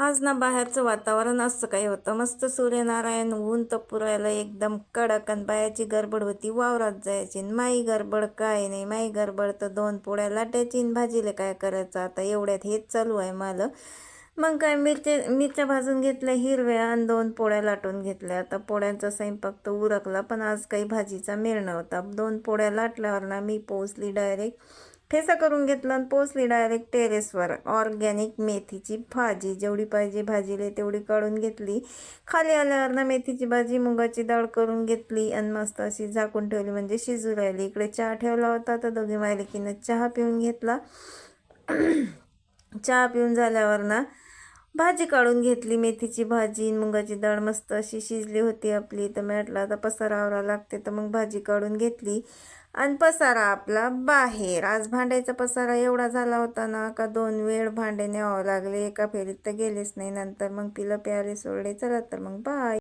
आज ना बाहेरचं वातावरण असं काही होतं. मस्त सूर्यनारायण ऊन तर पुरायला एकदम कडक आणि बायाची गडबड होती. वावरात जायची आणि माई गडबड काय नाही. माई गडबड तर 2 पोळ्या लाटायची आणि भाजीला काय करायचं आता एवढ्यात हेच चालू आहे मला. मग काय मिरच्या भाजून घेतल्या हिरव्या आणि 2 पोळ्या लाटून घेतल्या. आता पोळ्यांचा स्वयंपाक तर उरकला, पण आज काही भाजीचा मेळ नव्हता. 2 पोळ्या लाटल्यावर ना मी पोचली डायरेक्ट ठेचा करून घेतला आणि पोचली डायरेक्ट टेरेसवर. ऑर्गॅनिक मेथीची भाजी जेवढी पाहिजे भाजीला तेवढी काढून घेतली. खाली आल्यावर ना मेथीची भाजी मुगाची डाळ करून घेतली आणि मस्त अशी झाकून ठेवली, म्हणजे शिजू राहिली. इकडे चहा ठेवला होता तर दोघी मायलेकीनं चहा पिऊन घेतला. चहा पिऊन झाल्यावर ना भाजी काढून घेतली. मेथीची भाजी मुगाची डाळ मस्त अशी शिजली होती आपली. तर म्हटलं आता पसारा आवरा लागते, तर मग भाजी काढून घेतली आणि पसारा आपला बाहेर. आज भांड्याचा पसारा एवढा झाला होता ना का 2 वेळ भांडे न्यावं लागले. एका फेरीत तर गेलेच नाही. नंतर मग तिला प्यायले सोडले. चला तर मग बाय.